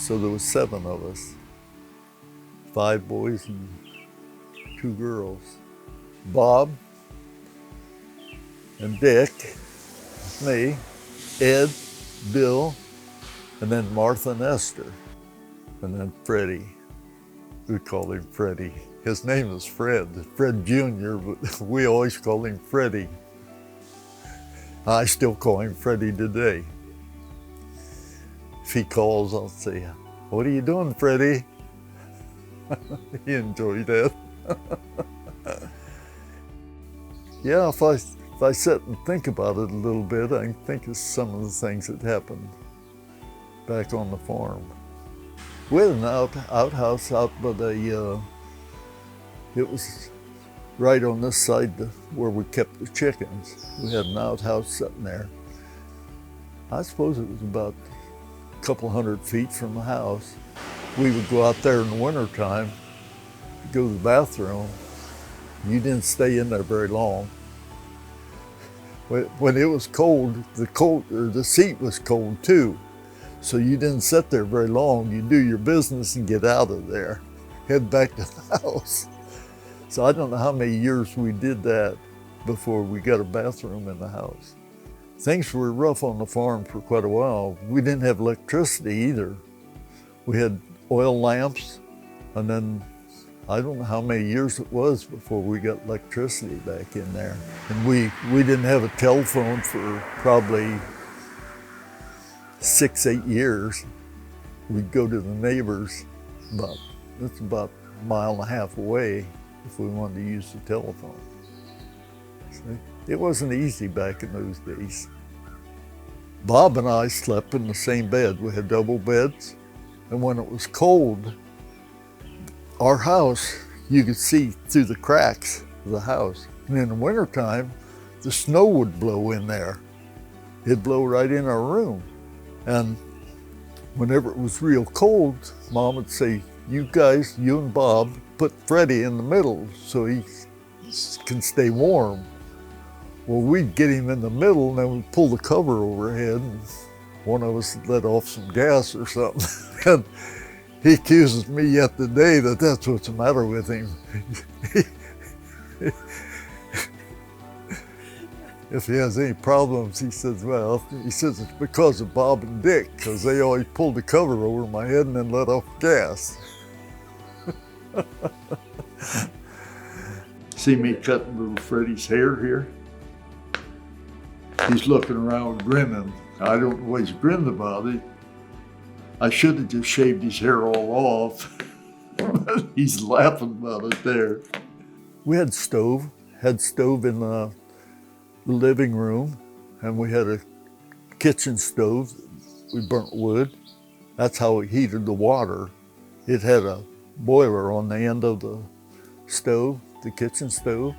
so there was 7 of us. 5 boys and 2 girls. Bob and Dick, me, Ed, Bill, and then Martha and Esther, and then Freddie. We called him Freddie. His name is Fred Jr., but we always called him Freddie. I still call him Freddie today. If he calls, I'll say, "What are you doing, Freddie?" He enjoyed that. Yeah, if I sit and think about it a little bit, I can think of some of the things that happened back on the farm. We had an outhouse out by the, it was right on this side where we kept the chickens. We had an outhouse sitting there. I suppose it was about a couple 100 feet from the house. We would go out there in the wintertime, go to the bathroom. You didn't stay in there very long. When it was cold, the seat was cold too. So you didn't sit there very long. You do your business and get out of there, head back to the house. So I don't know how many years we did that before we got a bathroom in the house. Things were rough on the farm for quite a while. We didn't have electricity either. We had oil lamps, and then I don't know how many years it was before we got electricity back in there. And we didn't have a telephone for probably 6-8 years. We'd go to the neighbors, that's about a mile and a half away if we wanted to use the telephone. So it wasn't easy back in those days. Bob and I slept in the same bed. We had double beds, and when it was cold, our house, you could see through the cracks of the house. And in the wintertime, the snow would blow in there. It'd blow right in our room. And whenever it was real cold, Mom would say, "You guys, you and Bob, put Freddie in the middle so he can stay warm." Well, we'd get him in the middle, and then we'd pull the cover overhead, and one of us let off some gas or something. And he accuses me yet today that that's what's the matter with him. If he has any problems, he says, it's because of Bob and Dick, because they always pulled the cover over my head and then let off gas. See me cutting little Freddie's hair here? He's looking around grinning. I don't know what he's grinning about it. I should have just shaved his hair all off. He's laughing about it there. We had stove in the living room, and we had a kitchen stove. We burnt wood. That's how we heated the water. It had a boiler on the end of the stove, the kitchen stove,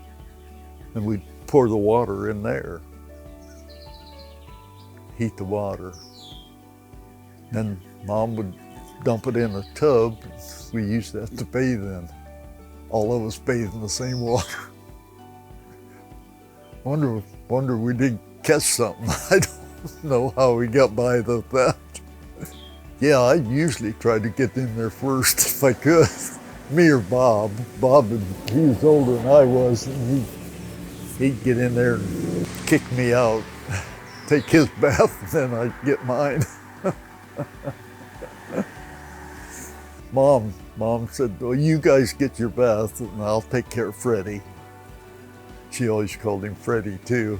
and we'd pour the water in there, heat the water. Then Mom would dump it in a tub. We used that to bathe in. All of us bathed in the same water. Wonder we didn't catch something. I don't know how we got by with that. Yeah, I usually try to get in there first if I could. Me or Bob. He was older than I was, and he'd get in there and kick me out, take his bath, and then I'd get mine. Mom said, "Well, you guys get your bath and I'll take care of Freddie." She always called him Freddie too.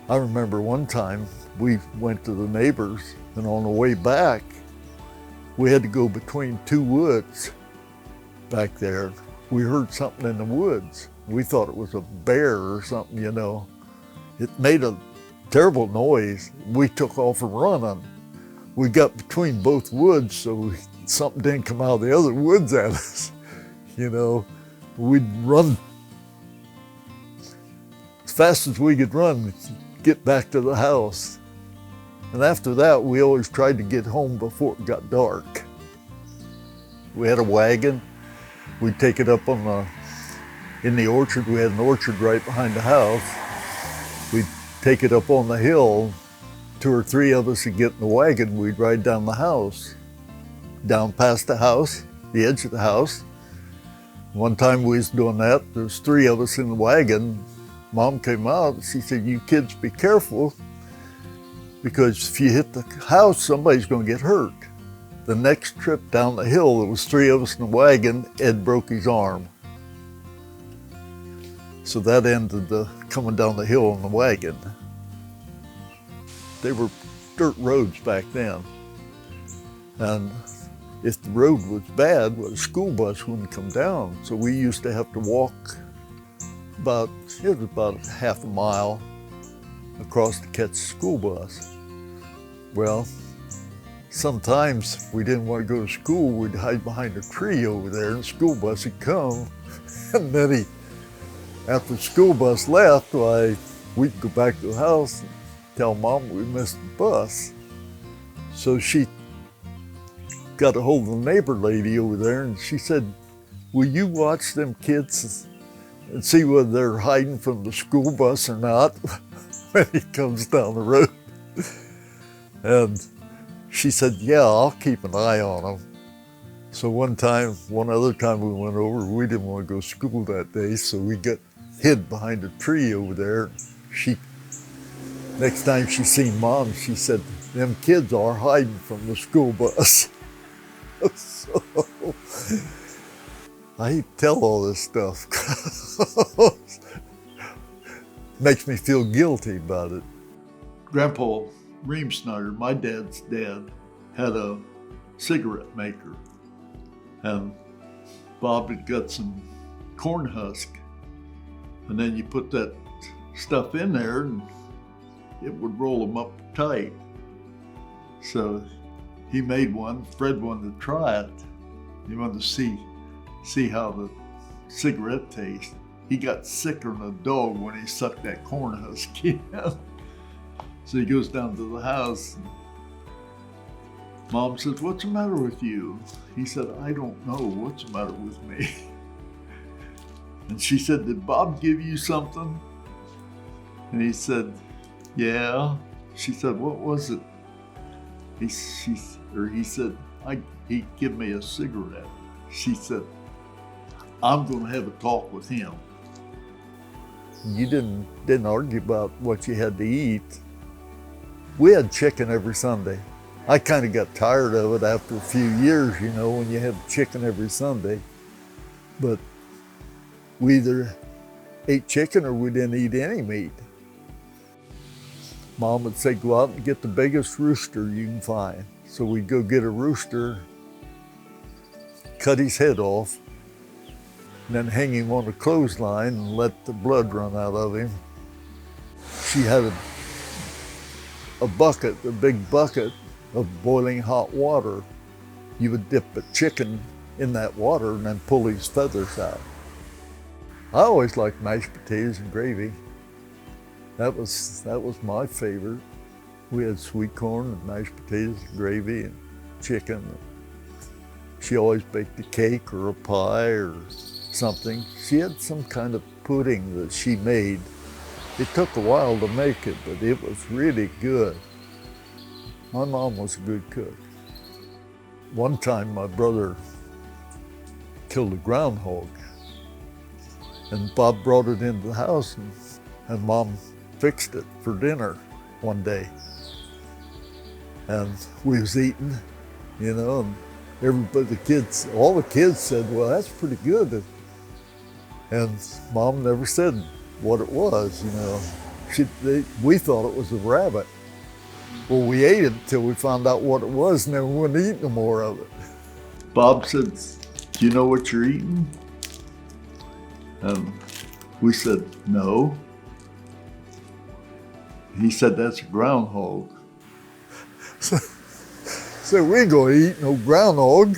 I remember one time we went to the neighbors, and on the way back, we had to go between 2 woods back there. We heard something in the woods. We thought it was a bear or something, you know. It made a terrible noise. We took off and running. We got between both woods, so something didn't come out of the other woods at us. You know, we'd run as fast as we could run, get back to the house. And after that, we always tried to get home before it got dark. We had a wagon. We'd take it up in the orchard. We had an orchard right behind the house. We'd take it up on the hill. 2 or 3 of us would get in the wagon. We'd ride down the house. down past the house, the edge of the house. One time we was doing that, there's 3 of us in the wagon. Mom came out, she said, "You kids be careful, because if you hit the house, somebody's gonna get hurt." The next trip down the hill, there was 3 of us in the wagon. Ed broke his arm. So that ended the coming down the hill in the wagon. They were dirt roads back then. And if the road was bad, well, the school bus wouldn't come down. So we used to have to walk about half a mile across to catch the school bus. Well, sometimes if we didn't want to go to school, we'd hide behind a tree over there and the school bus would come. And then after the school bus left, we'd go back to the house and tell Mom we missed the bus. So she got a hold of the neighbor lady over there and she said, "Will you watch them kids and see whether they're hiding from the school bus or not when he comes down the road?" And she said, "Yeah, I'll keep an eye on them." So one other time we went over, we didn't want to go to school that day, so we got hid behind a tree over there. Next time she seen Mom, she said, "Them kids are hiding from the school bus." So I hate to tell all this stuff. Makes me feel guilty about it. Grandpa Reamsnider, my dad's dad, had a cigarette maker. And Bob had got some corn husk. And then you put that stuff in there and it would roll them up tight. So he made one. Fred wanted to try it. He wanted to see how the cigarette tastes. He got sicker than a dog when he sucked that corn husk in. So he goes down to the house. And Mom says, "What's the matter with you?" He said, "I don't know what's the matter with me." And she said, "Did Bob give you something?" And he said, "Yeah." She said, "What was it?" He said, "He gave me a cigarette." She said, "I'm going to have a talk with him." You didn't argue about what you had to eat. We had chicken every Sunday. I kind of got tired of it after a few years, when you have chicken every Sunday. But we either ate chicken or we didn't eat any meat. Mom would say, "Go out and get the biggest rooster you can find." So we'd go get a rooster, cut his head off, and then hang him on a clothesline and let the blood run out of him. She had a big bucket of boiling hot water. You would dip a chicken in that water and then pull his feathers out. I always liked mashed potatoes and gravy. That was my favorite. We had sweet corn and mashed potatoes and gravy and chicken. She always baked a cake or a pie or something. She had some kind of pudding that she made. It took a while to make it, but it was really good. My mom was a good cook. One time my brother killed a groundhog, and Bob brought it into the house, and Mom fixed it for dinner one day. And we was eating, and everybody, all the kids said, "Well, that's pretty good." And Mom never said what it was, we thought it was a rabbit. Well, we ate it until we found out what it was, and then we wouldn't eat no more of it. Bob said, "Do you know what you're eating?" And we said, "No." He said, "That's a groundhog." So we ain't gonna eat no groundhog.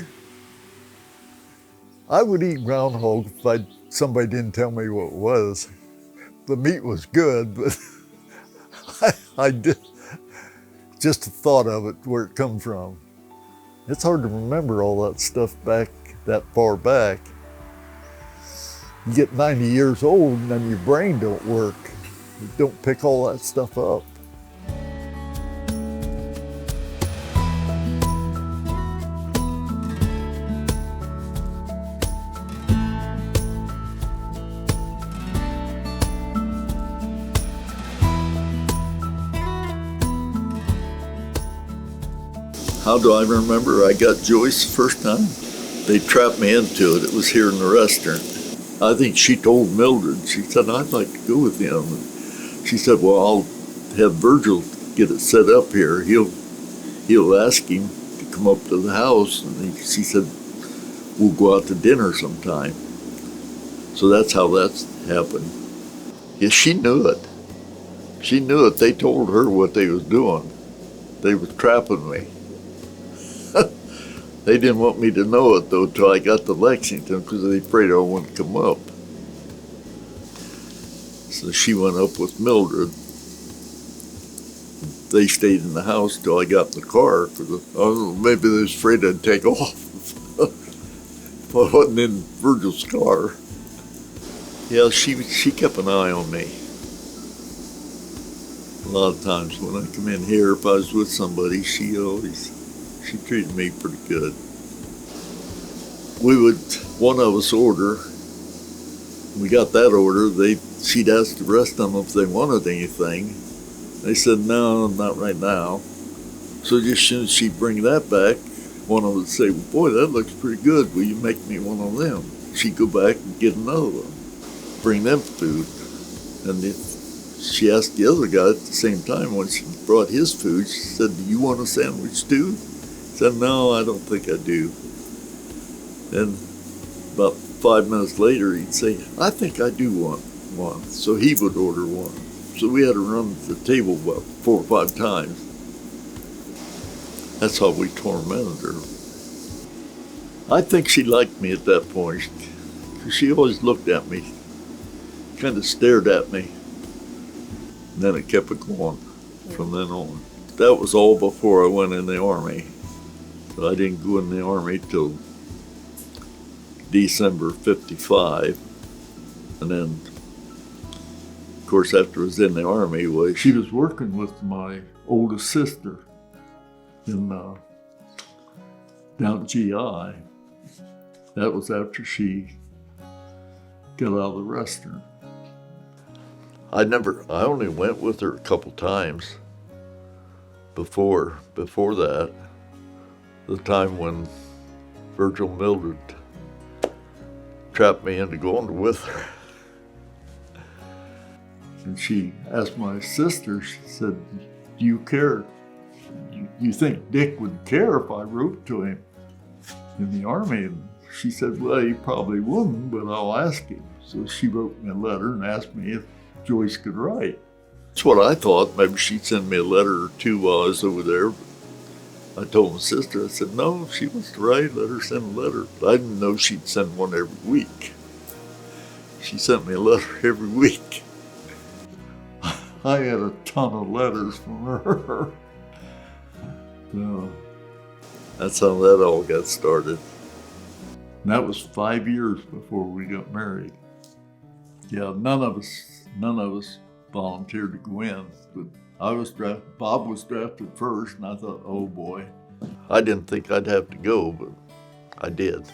I would eat groundhog if somebody didn't tell me what it was. The meat was good, but I did. Just the thought of it, where it come from. It's hard to remember all that stuff that far back. You get 90 years old and then your brain don't work. You don't pick all that stuff up. How do I remember I got Joyce the first time? They trapped me into it. It was here in the restaurant. I think she told Mildred, she said, I'd like to go with him. And she said, well, I'll have Virgil get it set up here. He'll ask him to come up to the house. And she said, we'll go out to dinner sometime. So that's how that happened. Yeah, she knew it. She knew it. They told her what they was doing. They was trapping me. They didn't want me to know it, though, till I got to Lexington, because they afraid I wouldn't come up. So she went up with Mildred. They stayed in the house till I got in the car, because maybe they was afraid I'd take off. I wasn't in Virgil's car. Yeah, she kept an eye on me. A lot of times when I come in here, if I was with somebody, she treated me pretty good. One of us order. We got that order. She'd ask the rest of them if they wanted anything. They said, no, not right now. So just as soon as she'd bring that back, one of them would say, well, boy, that looks pretty good. Will you make me one of them? She'd go back and get another one, bring them food. And she asked the other guy at the same time, when she brought his food, she said, do you want a sandwich too? He said, no, I don't think I do. Then about 5 minutes later, he'd say, I think I do want one. So he would order one. So we had to run the table about 4 or 5 times. That's how we tormented her. I think she liked me at that point, because she always looked at me, kind of stared at me. And then it kept it going from then on. That was all before I went in the Army. So I didn't go in the Army till December 55. And then, of course, after I was in the Army, she was working with my oldest sister down at GI. That was after she got out of the restaurant. I only went with her a couple times before that, the time when Virgil Mildred trapped me into going with her. And she asked my sister, she said, do you care? You think Dick would care if I wrote to him in the Army? And she said, well, he probably wouldn't, but I'll ask him. So she wrote me a letter and asked me if Joyce could write. That's what I thought. Maybe she'd send me a letter or two while I was over there. I told my sister, I said, no, if she wants to write, let her send a letter. But I didn't know she'd send one every week. She sent me a letter every week. I had a ton of letters from her. So that's how that all got started. And that was 5 years before we got married. Yeah, none of us volunteered to go in, but Bob was drafted first, and I thought, oh boy. I didn't think I'd have to go, but I did.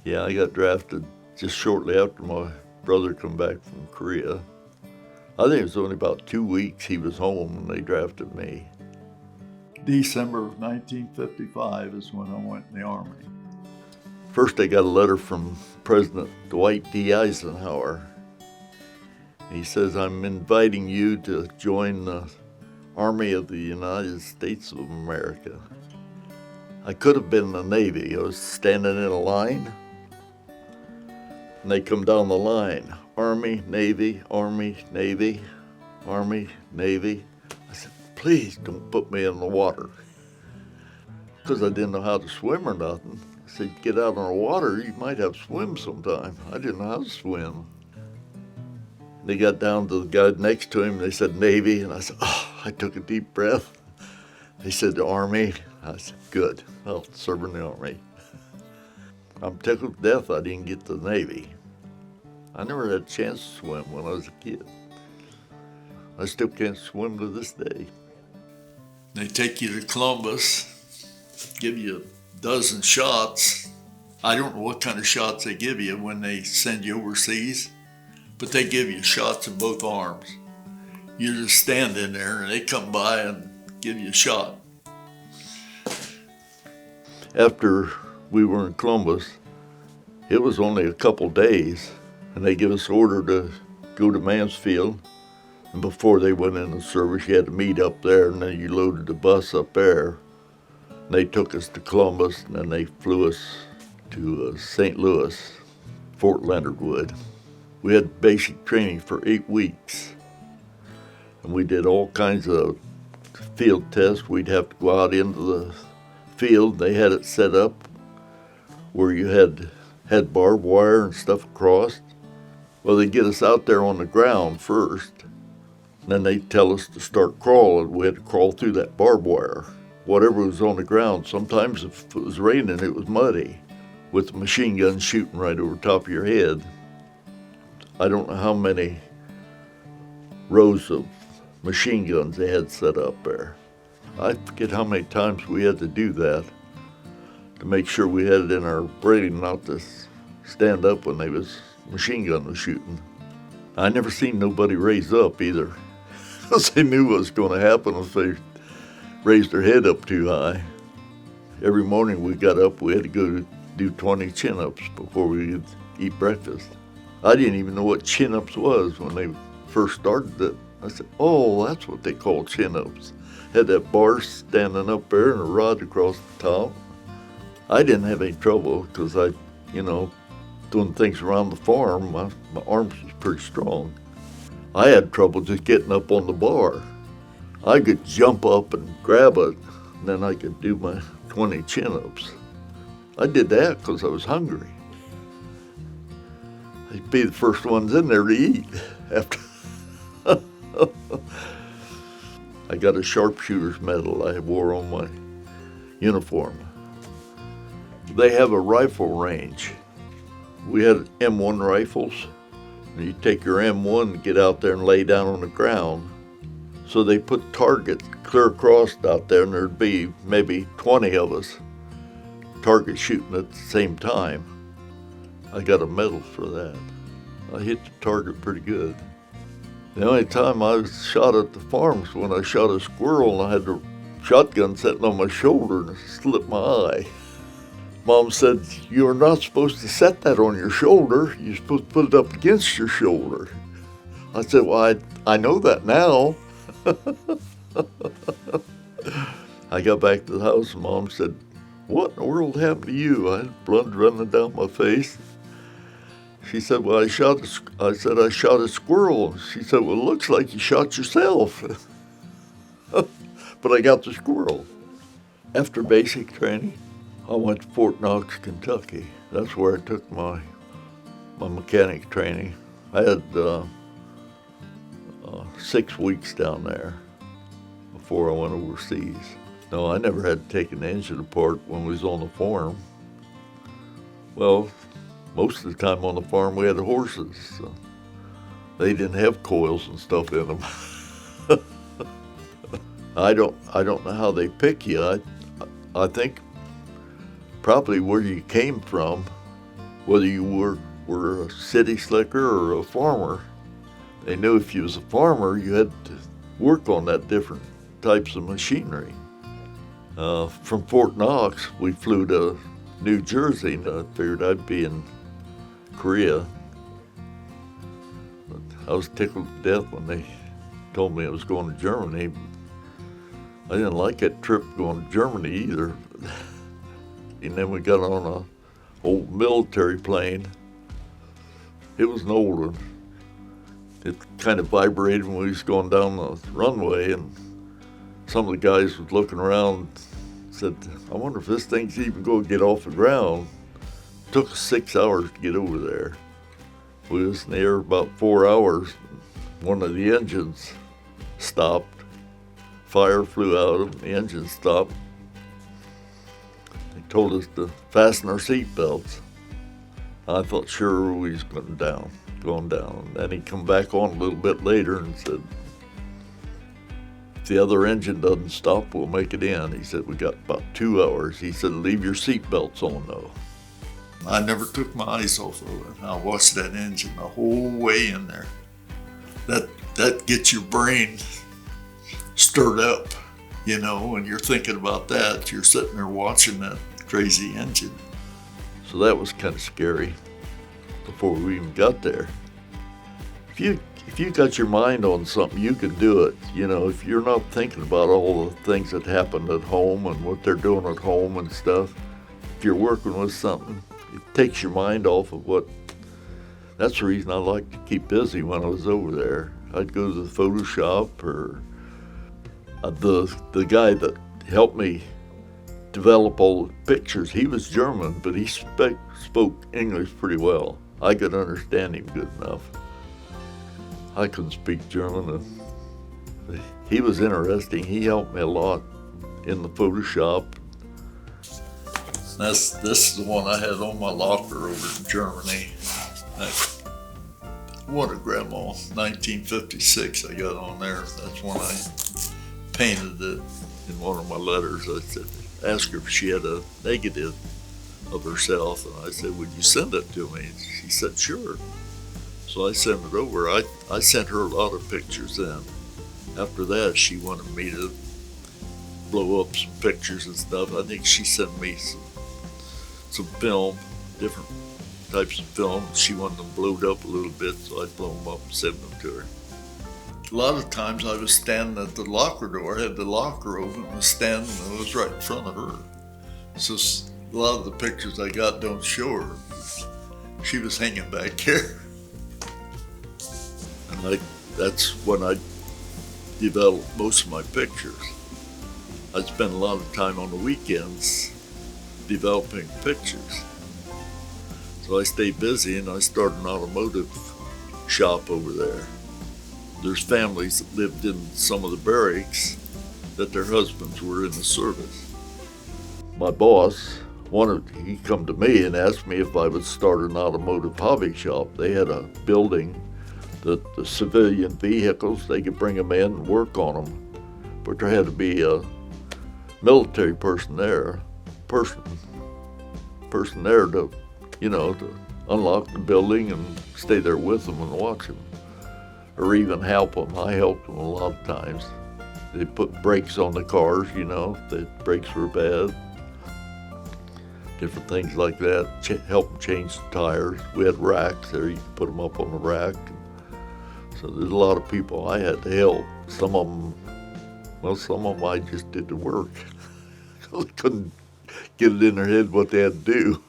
Yeah, I got drafted just shortly after my brother come back from Korea. I think it was only about 2 weeks he was home when they drafted me. December of 1955 is when I went in the Army. First, I got a letter from President Dwight D. Eisenhower. He says, I'm inviting you to join the Army of the United States of America. I could have been in the Navy. I was standing in a line, and they come down the line. Army, Navy, Army, Navy, Army, Navy. I said, please don't put me in the water. Because I didn't know how to swim or nothing. I said, get out on the water, you might have to swim sometime. I didn't know how to swim. They got down to the guy next to him, they said Navy, and I said, oh, I took a deep breath. They said the Army. I said, good, I'll serve in the Army. I'm tickled to death I didn't get to the Navy. I never had a chance to swim when I was a kid. I still can't swim to this day. They take you to Columbus, give you a dozen shots. I don't know what kind of shots they give you when they send you overseas, but they give you shots in both arms. You just stand in there and they come by and give you a shot. After we were in Columbus, it was only a couple days, and they gave us order to go to Mansfield. And before they went into service, you had to meet up there, and then you loaded the bus up there. And they took us to Columbus, and then they flew us to St. Louis, Fort Leonard Wood. We had basic training for 8 weeks, and we did all kinds of field tests. We'd have to go out into the field. They had it set up where you had barbed wire and stuff across. Well, they get us out there on the ground first, and then they tell us to start crawling. We had to crawl through that barbed wire. Whatever was on the ground, sometimes if it was raining, it was muddy, with the machine gun shooting right over top of your head. I don't know how many rows of machine guns they had set up there. I forget how many times we had to do that to make sure we had it in our brain not to stand up when machine gun was shooting. I never seen nobody raise up either, because they knew what was going to happen if they raised their head up too high. Every morning we got up, we had to go do 20 chin-ups before we could eat breakfast. I didn't even know what chin-ups was when they first started it. I said, oh, that's what they call chin-ups. Had that bar standing up there and a rod across the top. I didn't have any trouble because doing things around the farm, my arms was pretty strong. I had trouble just getting up on the bar. I could jump up and grab it, and then I could do my 20 chin-ups. I did that because I was hungry. I'd be the first ones in there to eat after. I got a sharpshooter's medal I wore on my uniform. They have a rifle range. We had M1 rifles. And you take your M1 and get out there and lay down on the ground. So they put targets clear across out there, and there'd be maybe 20 of us target shooting at the same time. I got a medal for that. I hit the target pretty good. The only time I was shot at the farm was when I shot a squirrel and I had the shotgun sitting on my shoulder and it slipped my eye. Mom said, "You are not supposed to set that on your shoulder. You're supposed to put it up against your shoulder." I said, "Well, I know that now." I got back to the house and Mom said, "What in the world happened to you?" I had blood running down my face. She said, "Well, I said, I shot a squirrel." She said, "Well, it looks like you shot yourself." But I got the squirrel. After basic training, I went to Fort Knox, Kentucky. That's where I took my mechanic training. I had 6 weeks down there before I went overseas. No, I never had to take an engine apart when we was on the farm. Well, most of the time on the farm we had horses. So they didn't have coils and stuff in them. I don't know how they pick you. I think probably where you came from, whether you were a city slicker or a farmer. They knew if you was a farmer, you had to work on that different types of machinery. From Fort Knox, we flew to New Jersey, and I figured I'd be in Korea. But I was tickled to death when they told me I was going to Germany. I didn't like that trip going to Germany either. And then we got on an old military plane. It was an old one. It kind of vibrated when we was going down the runway, and some of the guys was looking around and said, "I wonder if this thing's even going to get off the ground." It took us 6 hours to get over there. We was in the air about 4 hours. One of the engines stopped. Fire flew out of the engine stopped. They told us to fasten our seat belts. I thought sure we was going down. And then he come back on a little bit later and said, "If the other engine doesn't stop, we'll make it in." He said, "We got about 2 hours." He said, "Leave your seat belts on though." I never took my eyes off of it. I watched that engine the whole way in there. That gets your brain stirred up, when you're thinking about that. You're sitting there watching that crazy engine. So that was kind of scary before we even got there. If you got your mind on something, you can do it. You know, if you're not thinking about all the things that happened at home and what they're doing at home and stuff, if you're working with something, it takes your mind off of what. That's the reason I like to keep busy when I was over there. I'd go to the photo shop, or the guy that helped me develop all the pictures, he was German, but he spoke English pretty well. I could understand him good enough. I couldn't speak German. He was interesting. He helped me a lot in the Photoshop. This is the one I had on my locker over in Germany. What a grandma, 1956 I got on there. That's when I painted it in one of my letters. I said, asked her if she had a negative of herself, and I said, would you send it to me? She said, sure. So I sent it over. I sent her a lot of pictures then. After that, she wanted me to blow up some pictures and stuff. I think she sent me some film, different types of film. She wanted them blowed up a little bit, so I'd blow them up and send them to her. A lot of times I was standing at the locker door, I had the locker open, and was standing, and I was right in front of her. So a lot of the pictures I got don't show her. She was hanging back here. And that's when I developed most of my pictures. I spent a lot of time on the weekends developing pictures. So I stayed busy, and I started an automotive shop over there. There's families that lived in some of the barracks that their husbands were in the service. My boss he come to me and asked me if I would start an automotive hobby shop. They had a building that the civilian vehicles, they could bring them in and work on them. But there had to be a military person there to, to unlock the building and stay there with them and watch them, or even help them. I helped them a lot of times. They put brakes on the cars, if the brakes were bad. Different things like that, help them change the tires. We had racks there, you could put them up on the rack. So there's a lot of people I had to help. Some of them I just did the work. They couldn't get it in their head what they had to do.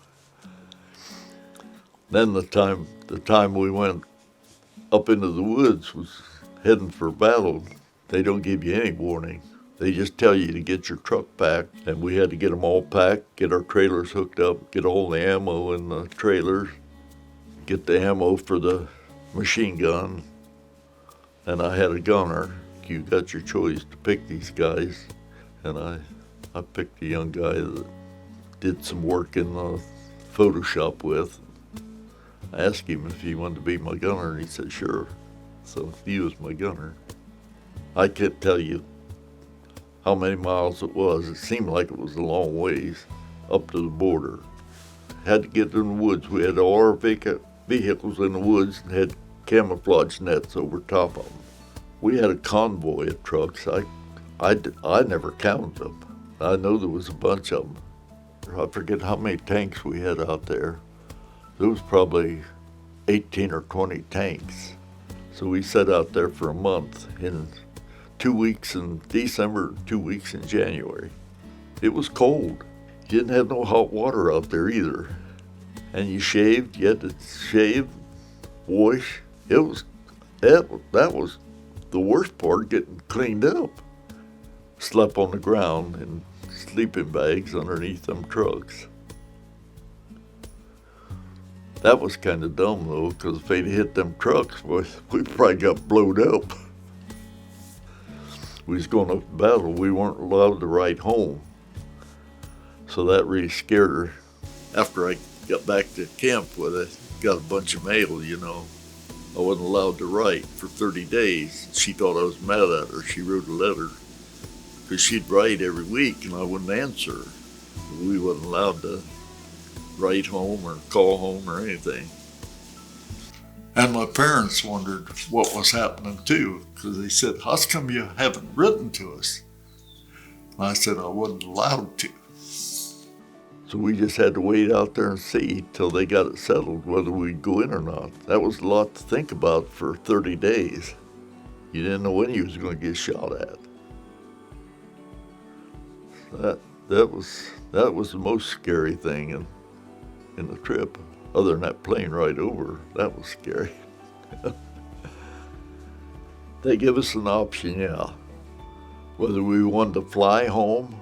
Then the time we went up into the woods was heading for battle. They don't give you any warning. They just tell you to get your truck packed, and we had to get them all packed, get our trailers hooked up, get all the ammo in the trailers, get the ammo for the machine gun. And I had a gunner. You got your choice to pick these guys. And I picked a young guy that did some work in the Photoshop with. I asked him if he wanted to be my gunner, and he said, sure. So he was my gunner. I can't tell you how many miles it was. It seemed like it was a long ways up to the border. Had to get in the woods. We had all our vehicles in the woods and had camouflage nets over top of them. We had a convoy of trucks. I never counted them. I know there was a bunch of them. I forget how many tanks we had out there. There was probably 18 or 20 tanks. So we sat out there for a month, in 2 weeks in December, 2 weeks in January. It was cold. You didn't have no hot water out there either. And you shaved, you had to shave, wash. That was the worst part, getting cleaned up. Slept on the ground in sleeping bags underneath them trucks. That was kind of dumb though, because if they'd hit them trucks, we probably got blowed up. We was going up to battle. We weren't allowed to ride home. So that really scared her. After I got back to camp with it, got a bunch of mail, I wasn't allowed to write for 30 days. She thought I was mad at her. She wrote a letter, because she'd write every week and I wouldn't answer. We wasn't allowed to write home or call home or anything. And my parents wondered what was happening too, because they said, how come you haven't written to us? And I said I wasn't allowed to. So we just had to wait out there and see till they got it settled whether we'd go in or not. That was a lot to think about for 30 days. You didn't know when you was going to get shot at. That was the most scary thing in the trip. Other than that plane ride over, that was scary. They give us an option, yeah. Whether we wanted to fly home,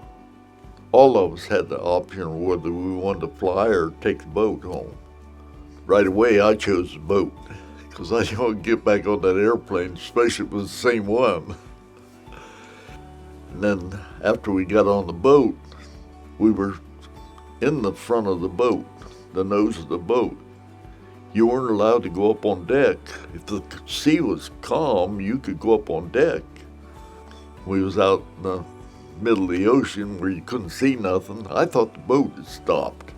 all of us had the option whether we wanted to fly or take the boat home. Right away, I chose the boat because I didn't want to get back on that airplane, especially if it was the same one. And then after we got on the boat, we were in the front of the boat, the nose of the boat. You weren't allowed to go up on deck. If the sea was calm, you could go up on deck. We was out in the middle of the ocean where you couldn't see nothing. I thought the boat had stopped.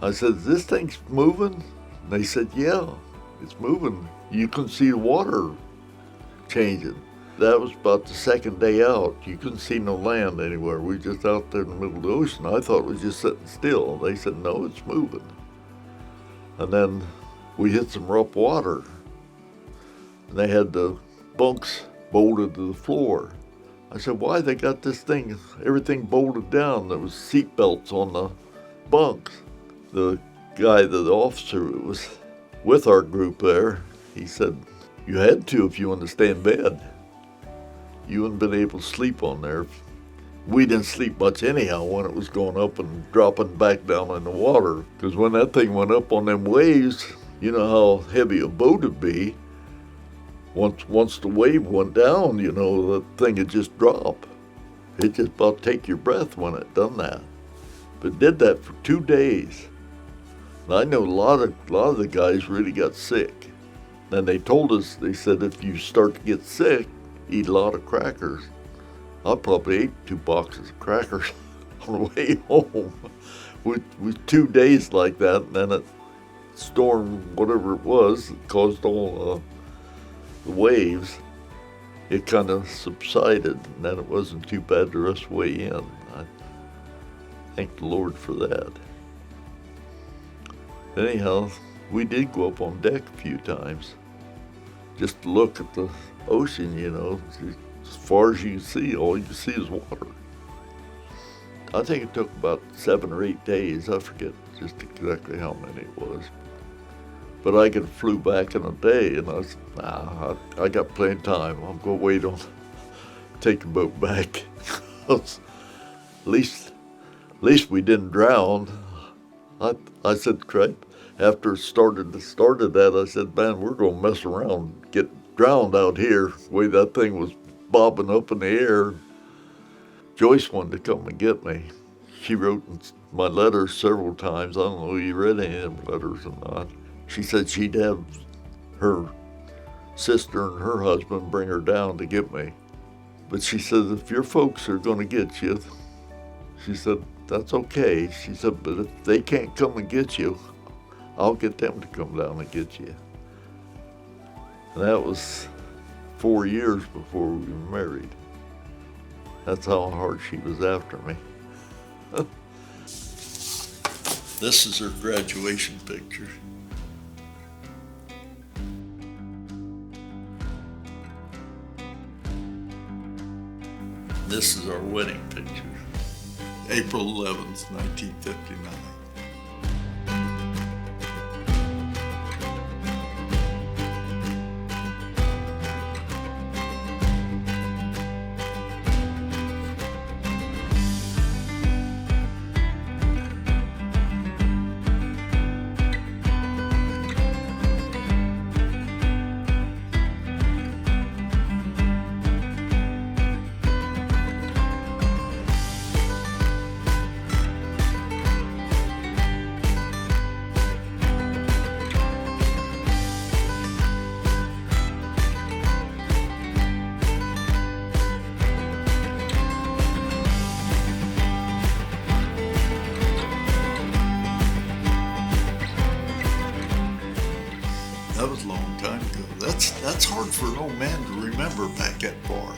I said, "Is this thing's moving?" And they said, "Yeah, it's moving. You couldn't see the water changing." That was about the second day out. You couldn't see no land anywhere. We were just out there in the middle of the ocean. I thought it was just sitting still. They said, "No, it's moving." And then we hit some rough water. And they had the bunks bolted to the floor. I said, "Why they got this thing, everything bolted down? There was seat belts on the bunks." The guy, the officer who was with our group there, he said, "You had to if you wanted to stay in bed. You wouldn't been able to sleep on there." We didn't sleep much anyhow when it was going up and dropping back down in the water. Because when that thing went up on them waves, you know how heavy a boat would be. Once the wave went down, you know, the thing would just drop. It just about take your breath when it done that. But it did that for 2 days. And I know a lot of the guys really got sick. And they told us, they said, if you start to get sick, eat a lot of crackers. I probably ate 2 boxes of crackers on the way home. With 2 days like that, and then it storm, whatever it was, it caused all the waves. It kind of subsided, and then it wasn't too bad the rest of the way in. I thank the Lord for that. Anyhow, we did go up on deck a few times, just to look at the ocean, you know. As far as you can see, all you can see is water. I think it took about 7 or 8 days. I forget just exactly how many it was. But I could have flew back in a day, and I said, "Nah, I got plenty of time. I'm going to wait on, take the boat back." At least we didn't drown. I said, Craig, after it started that, I said, "Man, we're going to mess around, get drowned out here." The way that thing was bobbing up in the air. Joyce wanted to come and get me. She wrote in my letters several times. I don't know if you read any of them letters or not. She said she'd have her sister and her husband bring her down to get me. But she said, "If your folks are going to get you," she said, "that's okay." She said, "But if they can't come and get you, I'll get them to come down and get you." And that was 4 years before we were married. That's how hard she was after me. This is her graduation picture. This is our wedding picture. April 11th, 1959. That was a long time ago. That's hard for an old man to remember back that far.